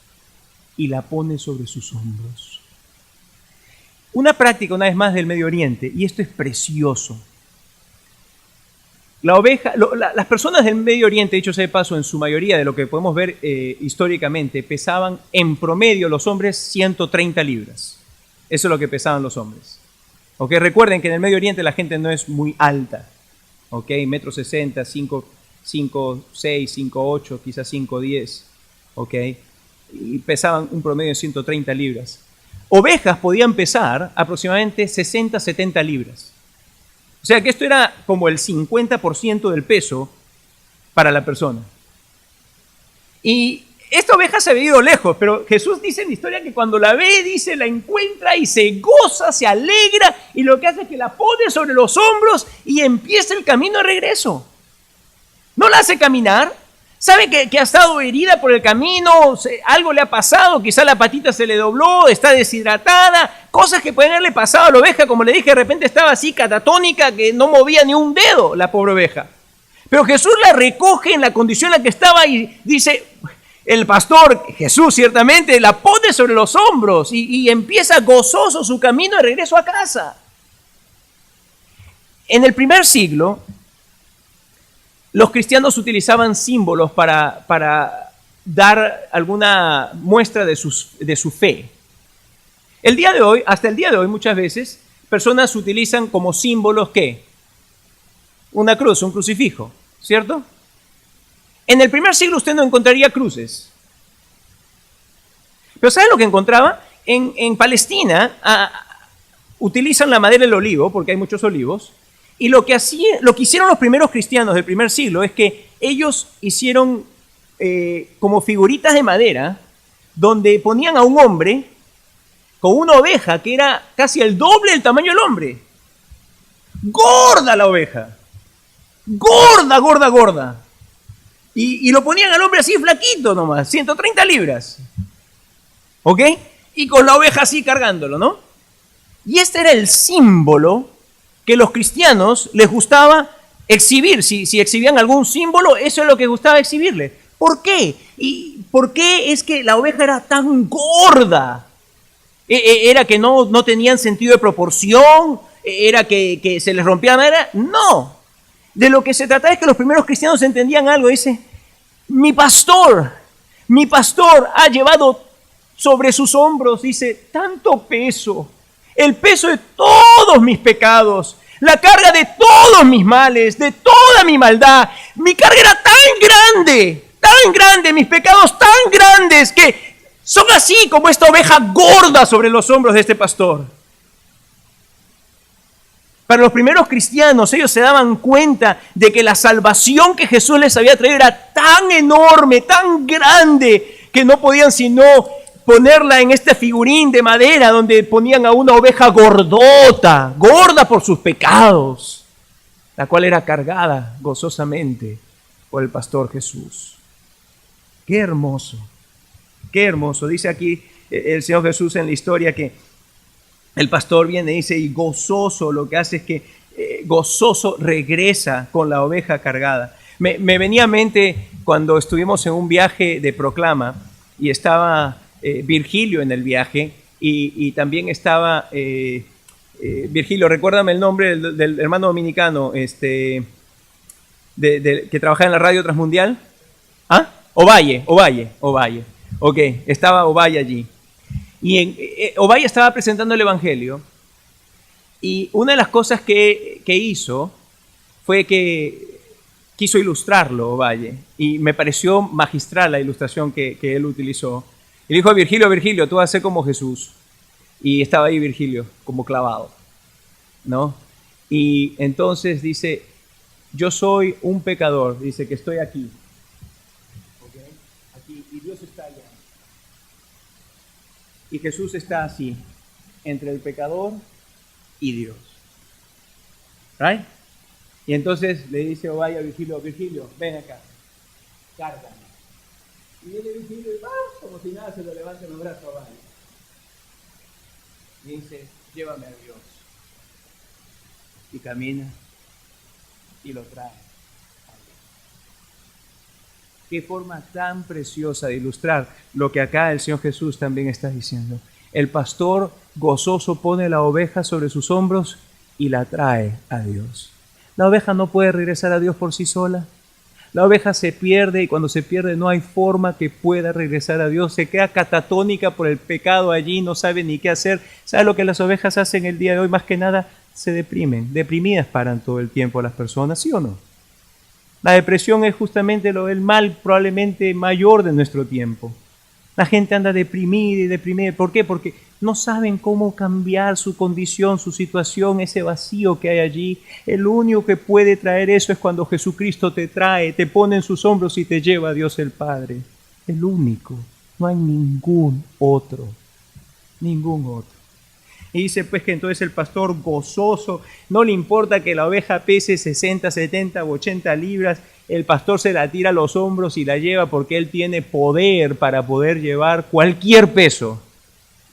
y la pone sobre sus hombros. Una práctica, una vez más, del Medio Oriente, y esto es precioso. La oveja, las personas del Medio Oriente, dicho sea de paso, en su mayoría de lo que podemos ver históricamente, pesaban en promedio los hombres 130 libras. Eso es lo que pesaban los hombres. ¿Ok? Recuerden que en el Medio Oriente la gente no es muy alta. ¿Ok? 1,60 m, 5'6", 5'8", quizás 5'10". ¿Ok? Y pesaban un promedio de 130 libras. Ovejas podían pesar aproximadamente 60, 70 libras. O sea que esto era como el 50% del peso para la persona. Y esta oveja se había ido lejos, pero Jesús dice en la historia que cuando la ve, dice, la encuentra y se goza, se alegra, y lo que hace es que la pone sobre los hombros y empieza el camino de regreso. No la hace caminar. Sabe que ha estado herida por el camino, algo le ha pasado, quizá la patita se le dobló, está deshidratada, cosas que pueden haberle pasado a la oveja, como le dije, de repente estaba así catatónica que no movía ni un dedo la pobre oveja. Pero Jesús la recoge en la condición en la que estaba y dice, el pastor, Jesús ciertamente, la pone sobre los hombros y empieza gozoso su camino de regreso a casa. En el primer siglo, los cristianos utilizaban símbolos para dar alguna muestra de su fe. Hasta el día de hoy, muchas veces, personas utilizan como símbolos, ¿qué? Una cruz, un crucifijo, ¿cierto? En el primer siglo usted no encontraría cruces. Pero ¿saben lo que encontraba? En Palestina utilizan la madera del olivo, porque hay muchos olivos, y lo que hicieron los primeros cristianos del primer siglo es que ellos hicieron como figuritas de madera donde ponían a un hombre con una oveja que era casi el doble del tamaño del hombre. Gorda la oveja. Gorda, gorda, gorda. Y lo ponían al hombre así flaquito nomás, 130 libras. ¿Ok? Y con la oveja así cargándolo, ¿no? Y este era el símbolo que los cristianos les gustaba exhibir. Si exhibían algún símbolo, eso es lo que gustaba exhibirle. ¿Por qué? ¿Y por qué es que la oveja era tan gorda? ¿Era que no tenían sentido de proporción? ¿Era que se les rompía la madera? No. De lo que se trata es que los primeros cristianos entendían algo. Dice, mi pastor ha llevado sobre sus hombros, dice, tanto peso, el peso de todos mis pecados, la carga de todos mis males, de toda mi maldad. Mi carga era tan grande, mis pecados tan grandes que son así como esta oveja gorda sobre los hombros de este pastor. Para los primeros cristianos, ellos se daban cuenta de que la salvación que Jesús les había traído era tan enorme, tan grande, que no podían sino ponerla en este figurín de madera donde ponían a una oveja gordota, gorda por sus pecados, la cual era cargada gozosamente por el pastor Jesús. Qué hermoso, qué hermoso. Dice aquí el Señor Jesús en la historia que el pastor viene y dice, y gozoso, lo que hace es que gozoso regresa con la oveja cargada. Me venía a mente cuando estuvimos en un viaje de proclama y estaba Virgilio en el viaje y también estaba Virgilio, recuérdame el nombre del hermano dominicano que trabajaba en la radio transmundial. ¿Ah? Ovalle. Ok, estaba Ovalle allí. Y Ovalle estaba presentando el Evangelio y una de las cosas que hizo fue que quiso ilustrarlo Ovalle y me pareció magistral la ilustración que él utilizó. Y le dijo a Virgilio, tú vas a ser como Jesús. Y estaba ahí Virgilio como clavado, ¿no? Y entonces dice, yo soy un pecador, dice que estoy aquí. ¿Okay? Aquí, y Dios está allá. Y Jesús está así, entre el pecador y Dios. ¿Right? Y entonces le dice Ovalle a Virgilio, ven acá, cárgame. Y viene Virgilio y como si nada se lo levanta en los brazos a Ovalle. Y dice, llévame a Dios. Y camina y lo trae. Qué forma tan preciosa de ilustrar lo que acá el Señor Jesús también está diciendo. El pastor gozoso pone la oveja sobre sus hombros y la trae a Dios. La oveja no puede regresar a Dios por sí sola. La oveja se pierde y cuando se pierde no hay forma que pueda regresar a Dios. Se queda catatónica por el pecado allí, no sabe ni qué hacer. ¿Sabe lo que las ovejas hacen el día de hoy? Más que nada se deprimen. Deprimidas paran todo el tiempo las personas, ¿sí o no? La depresión es justamente el mal probablemente mayor de nuestro tiempo. La gente anda deprimida y deprimida. ¿Por qué? Porque no saben cómo cambiar su condición, su situación, ese vacío que hay allí. El único que puede traer eso es cuando Jesucristo te trae, te pone en sus hombros y te lleva a Dios el Padre. El único. No hay ningún otro. Ningún otro. Y dice pues que entonces el pastor gozoso, no le importa que la oveja pese 60, 70 o 80 libras, el pastor se la tira a los hombros y la lleva porque él tiene poder para poder llevar cualquier peso.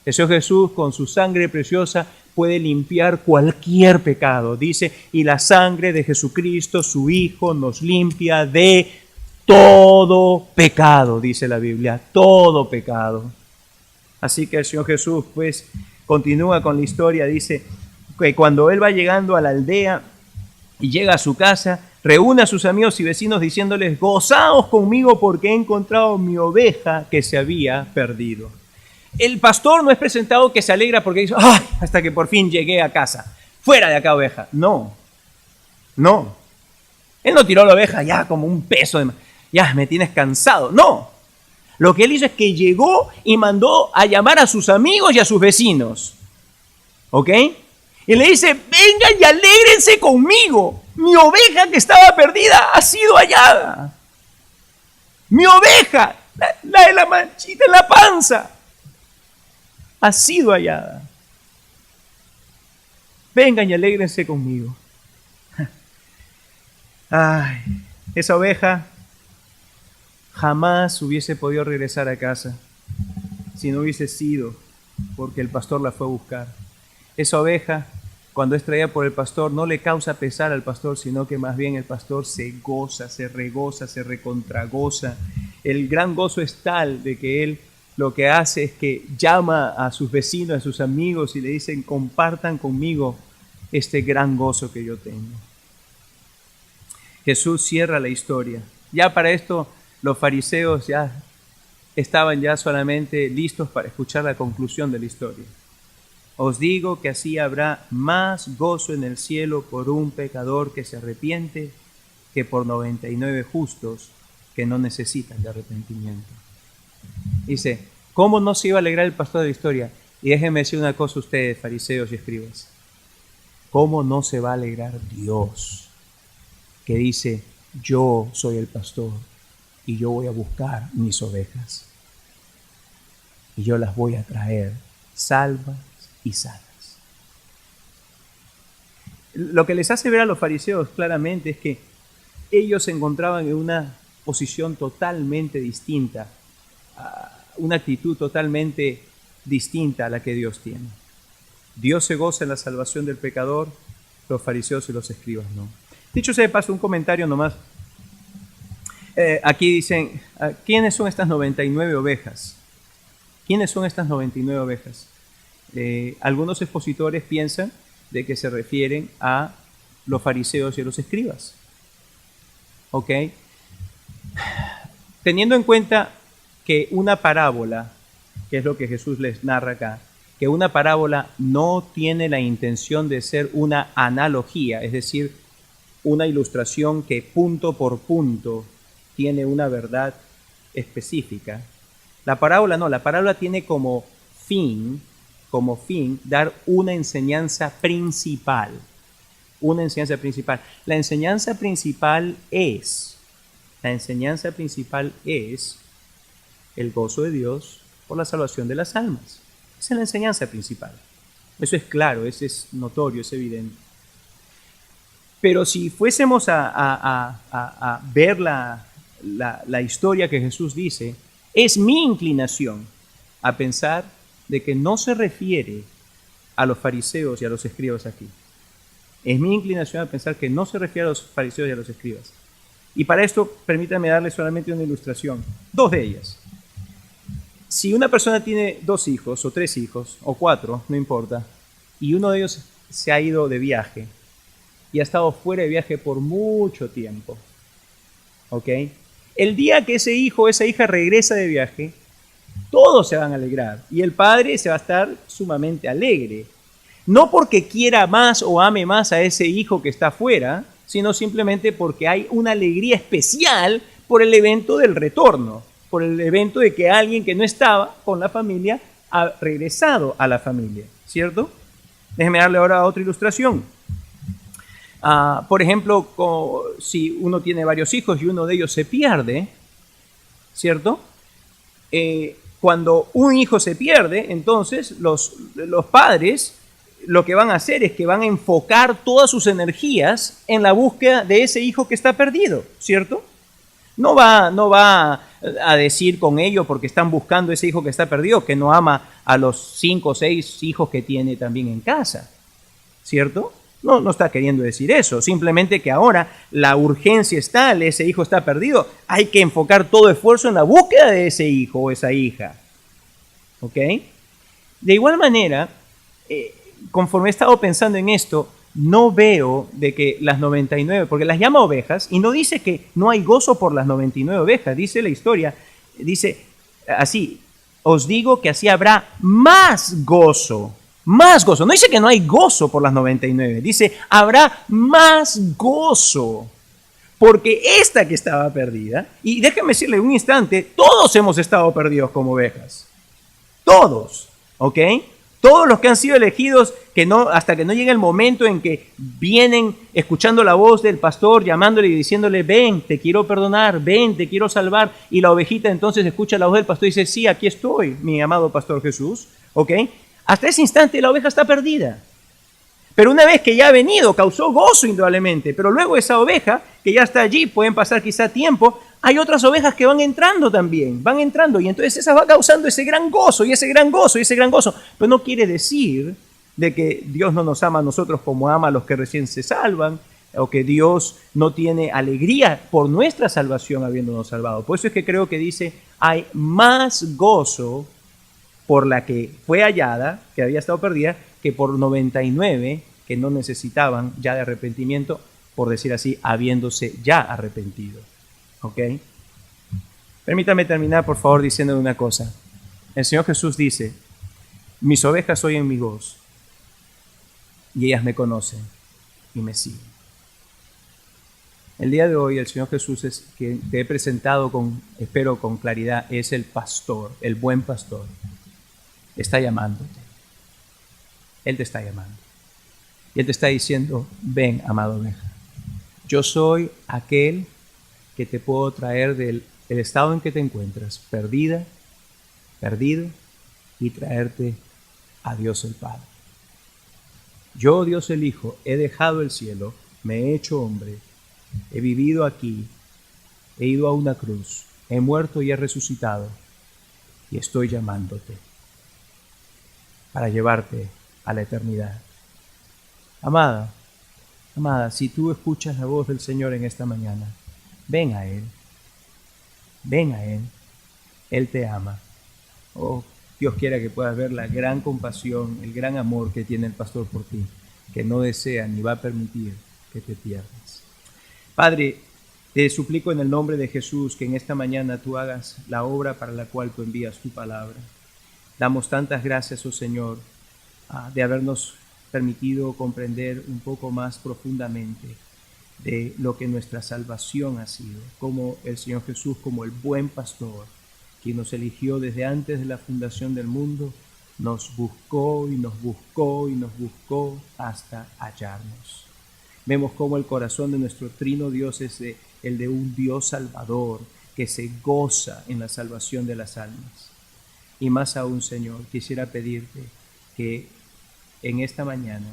Eso Jesús con su sangre preciosa puede limpiar cualquier pecado. Dice, y la sangre de Jesucristo, su Hijo, nos limpia de todo pecado, dice la Biblia, todo pecado. Así que el Señor Jesús pues continúa con la historia, dice que cuando Él va llegando a la aldea y llega a su casa, reúne a sus amigos y vecinos diciéndoles, gozaos conmigo porque he encontrado mi oveja que se había perdido. El pastor no es presentado que se alegra porque dice, ¡ay! Hasta que por fin llegué a casa. Fuera de acá, oveja. No, no. Él no tiró la oveja ya como un peso de... Ya, me tienes cansado. No. Lo que él hizo es que llegó y mandó a llamar a sus amigos y a sus vecinos. ¿Ok? Y le dice, vengan y alégrense conmigo. Mi oveja que estaba perdida ha sido hallada. Mi oveja, la de la manchita en la panza, ha sido hallada. Vengan y alégrense conmigo. Ay, esa oveja jamás hubiese podido regresar a casa si no hubiese sido porque el pastor la fue a buscar. Esa oveja, cuando es traída por el pastor, no le causa pesar al pastor, sino que más bien el pastor se goza, se regoza, se recontragoza. El gran gozo es tal de que él lo que hace es que llama a sus vecinos, a sus amigos y le dicen, compartan conmigo este gran gozo que yo tengo. Jesús cierra la historia. Ya para esto los fariseos ya estaban ya solamente listos para escuchar la conclusión de la historia. Os digo que así habrá más gozo en el cielo por un pecador que se arrepiente que por 99 justos que no necesitan de arrepentimiento. Dice, ¿cómo no se iba a alegrar el pastor de la historia? Y déjenme decir una cosa a ustedes, fariseos y escribas. ¿Cómo no se va a alegrar Dios que dice, yo soy el pastor y yo voy a buscar mis ovejas y yo las voy a traer salvas y sanas? Lo que les hace ver a los fariseos claramente es que ellos se encontraban en una posición totalmente distinta, una actitud totalmente distinta a la que Dios tiene. Dios se goza en la salvación del pecador, los fariseos y los escribas no. Dicho sea de paso, un comentario nomás. Aquí dicen, ¿quiénes son estas 99 ovejas? ¿Quiénes son estas 99 ovejas? Algunos expositores piensan de que se refieren a los fariseos y a los escribas. ¿Ok? Teniendo en cuenta que una parábola, que es lo que Jesús les narra acá, que una parábola no tiene la intención de ser una analogía, es decir, una ilustración que punto por punto tiene una verdad específica. La parábola no, la parábola tiene como fin dar una enseñanza principal. Una enseñanza principal. La enseñanza principal es el gozo de Dios por la salvación de las almas. Esa es la enseñanza principal. Eso es claro, eso es notorio, es evidente. Pero si fuésemos a ver la historia que Jesús dice, es mi inclinación a pensar de que no se refiere a los fariseos y a los escribas aquí. Es mi inclinación a pensar que no se refiere a los fariseos y a los escribas. Y para esto, permítanme darles solamente una ilustración, dos de ellas. Si una persona tiene 2 hijos, o 3 hijos, o 4, no importa, y uno de ellos se ha ido de viaje, y ha estado fuera de viaje por mucho tiempo. ¿Ok? El día que ese hijo o esa hija regresa de viaje, todos se van a alegrar y el padre se va a estar sumamente alegre. No porque quiera más o ame más a ese hijo que está afuera, sino simplemente porque hay una alegría especial por el evento del retorno, por el evento de que alguien que no estaba con la familia ha regresado a la familia, ¿cierto? Déjeme darle ahora otra ilustración. Por ejemplo, si uno tiene varios hijos y uno de ellos se pierde, ¿cierto? Cuando un hijo se pierde, entonces los padres lo que van a hacer es que van a enfocar todas sus energías en la búsqueda de ese hijo que está perdido, ¿cierto? No va a decir con ello, porque están buscando ese hijo que está perdido, que no ama a los 5 o 6 hijos que tiene también en casa, ¿cierto? No está queriendo decir eso, simplemente que ahora la urgencia es tal, ese hijo está perdido, hay que enfocar todo esfuerzo en la búsqueda de ese hijo o esa hija. ¿Ok? De igual manera, conforme he estado pensando en esto, no veo de que las 99, porque las llama ovejas, y no dice que no hay gozo por las 99 ovejas, dice la historia, dice así, os digo que así habrá más gozo. Más gozo. No dice que no hay gozo por las 99. Dice, habrá más gozo. Porque esta que estaba perdida, y déjeme decirle un instante, todos hemos estado perdidos como ovejas. Todos. ¿Ok? Todos los que han sido elegidos, que no, hasta que no llegue el momento en que vienen escuchando la voz del pastor, llamándole y diciéndole, ven, te quiero perdonar, ven, te quiero salvar. Y la ovejita entonces escucha la voz del pastor y dice, sí, aquí estoy, mi amado pastor Jesús. ¿Ok? Hasta ese instante la oveja está perdida. Pero una vez que ya ha venido, causó gozo indudablemente. Pero luego esa oveja, que ya está allí, pueden pasar quizá tiempo, hay otras ovejas que van entrando también, van entrando. Y entonces esa va causando ese gran gozo, y ese gran gozo, y ese gran gozo. Pero no quiere decir de que Dios no nos ama a nosotros como ama a los que recién se salvan, o que Dios no tiene alegría por nuestra salvación habiéndonos salvado. Por eso es que creo que dice, hay más gozo por la que fue hallada, que había estado perdida, que por 99 que no necesitaban ya de arrepentimiento, por decir así, habiéndose ya arrepentido. ¿Ok? Permítame terminar, por favor, diciendo una cosa. El Señor Jesús dice, mis ovejas oyen mi voz, y ellas me conocen y me siguen. El día de hoy el Señor Jesús, que te he presentado espero con claridad, es el pastor, el buen pastor. Está llamándote. Él te está llamando. Y Él te está diciendo, ven, amado oveja. Yo soy aquel que te puedo traer del estado en que te encuentras, perdido, y traerte a Dios el Padre. Yo, Dios el Hijo, he dejado el cielo, me he hecho hombre, he vivido aquí, he ido a una cruz, he muerto y he resucitado, y estoy llamándote para llevarte a la eternidad. Amada, si tú escuchas la voz del Señor en esta mañana, ven a Él, Él te ama. Oh, Dios quiera que puedas ver la gran compasión, el gran amor que tiene el pastor por ti, que no desea ni va a permitir que te pierdas. Padre, te suplico en el nombre de Jesús que en esta mañana tú hagas la obra para la cual tú envías tu palabra. Damos tantas gracias, oh Señor, de habernos permitido comprender un poco más profundamente de lo que nuestra salvación ha sido, como el Señor Jesús, como el buen pastor, quien nos eligió desde antes de la fundación del mundo, nos buscó y nos buscó y nos buscó hasta hallarnos. Vemos cómo el corazón de nuestro trino Dios es el de un Dios salvador que se goza en la salvación de las almas. Y más aún, Señor, quisiera pedirte que en esta mañana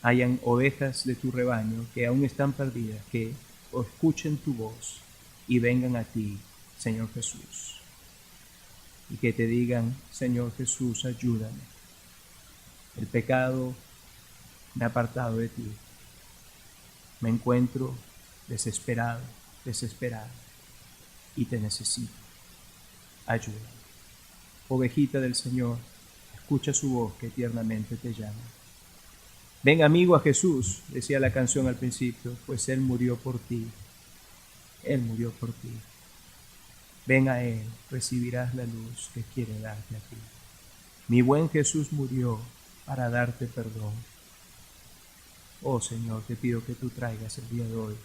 hayan ovejas de tu rebaño que aún están perdidas, que escuchen tu voz y vengan a ti, Señor Jesús. Y que te digan, Señor Jesús, ayúdame. El pecado me ha apartado de ti. Me encuentro desesperado, desesperada, y te necesito. Ayúdame. Ovejita del Señor, escucha su voz que tiernamente te llama. Ven amigo a Jesús, decía la canción al principio, pues Él murió por ti. Él murió por ti. Ven a Él, recibirás la luz que quiere darte a ti. Mi buen Jesús murió para darte perdón. Oh Señor, te pido que tú traigas el día de hoy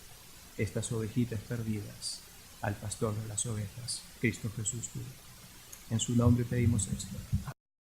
estas ovejitas perdidas al pastor de las ovejas, Cristo Jesús tú. En su nombre pedimos esto.